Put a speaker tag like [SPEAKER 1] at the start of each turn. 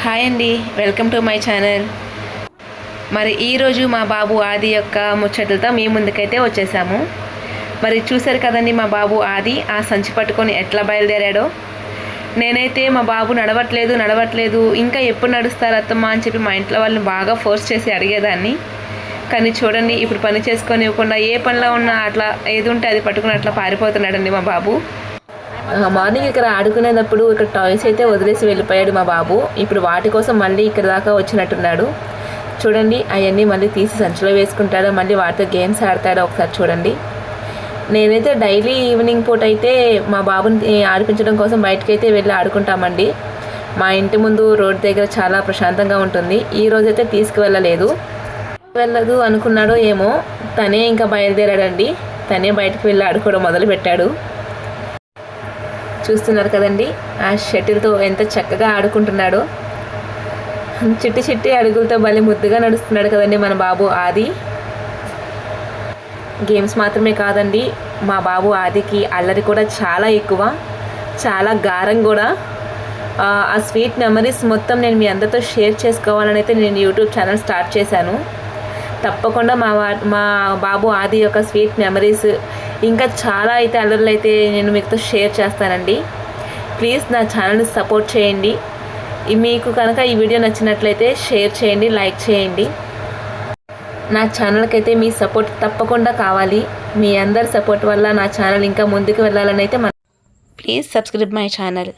[SPEAKER 1] Hi అండి, welcome to my channel. మరి ఈరోజు మా బాబు ఆది యొక్క ముచ్చట్లతో మీ ముందుకైతే వచ్చేసాము. మరి చూశారు కదండి మా బాబు ఆది ఆ సంచి పట్టుకొని ఎట్లా బయలుదేరాడో. నేనైతే మా బాబు నడవట్లేదు ఇంకా ఎప్పుడు నడుస్తారు అత్తమ్మ అని చెప్పి మా ఇంట్లో వాళ్ళని బాగా ఫోర్స్ చేసి అడిగేదాన్ని. కానీ చూడండి, ఇప్పుడు పని చేసుకొని ఇవ్వకుండా ఏ పనిలో ఉన్నా అట్లా ఏది ఉంటే అది పట్టుకుని అట్లా పారిపోతున్నాడండి మా బాబు. మార్నింగ్ ఇక్కడ ఆడుకునేటప్పుడు ఇక్కడ టాయ్స్ అయితే వదిలేసి వెళ్ళిపోయాడు మా బాబు. ఇప్పుడు వాటి కోసం మళ్ళీ ఇక్కడ దాకా వచ్చినట్టున్నాడు. చూడండి, అవన్నీ మళ్ళీ తీసి సంచిలో వేసుకుంటాడో మళ్ళీ వాటితో గేమ్స్ ఆడతాడో ఒకసారి చూడండి. నేనైతే డైలీ ఈవినింగ్ పూట అయితే మా బాబుని ఆడిపించడం కోసం బయటకైతే వెళ్ళి ఆడుకుంటామండి. మా ఇంటి ముందు రోడ్ దగ్గర చాలా ప్రశాంతంగా ఉంటుంది. ఈ రోజైతే తీసుకువెళ్ళలేదు అనుకున్నాడో ఏమో, తనే ఇంకా బయలుదేరాడండి. తనే బయటకు వెళ్ళి ఆడుకోవడం మొదలుపెట్టాడు. చూస్తున్నారు కదండి, ఆ షటిల్తో ఎంత చక్కగా ఆడుకుంటున్నాడో. చిట్టి అడుగులతో భలే ముద్దుగా నడుస్తున్నాడు కదండి మన బాబు ఆది. గేమ్స్ మాత్రమే కాదండి, మా బాబు ఆదికి అల్లరి కూడా చాలా ఎక్కువ, చాలా గారం కూడా. ఆ స్వీట్ మెమరీస్ మొత్తం నేను మీ అందరితో షేర్ చేసుకోవాలని అయితే నేను యూట్యూబ్ ఛానల్ స్టార్ట్ చేశాను. తప్పకుండా మా బాబు ఆది యొక్క స్వీట్ మెమరీస్ ఇంకా చాలా అయితే అల్లర్లు అయితే నేను మీతో షేర్ చేస్తానండి. ప్లీజ్ నా ఛానల్ని సపోర్ట్ చేయండి. మీకు కనుక ఈ వీడియో నచ్చినట్లయితే షేర్ చేయండి, లైక్ చేయండి. నా ఛానల్కి అయితే మీ సపోర్ట్ తప్పకుండా కావాలి. మీ అందరి సపోర్ట్ వల్ల నా ఛానల్ ఇంకా ముందుకు వెళ్ళాలని అయితే ప్లీజ్ సబ్స్క్రైబ్ మై ఛానల్.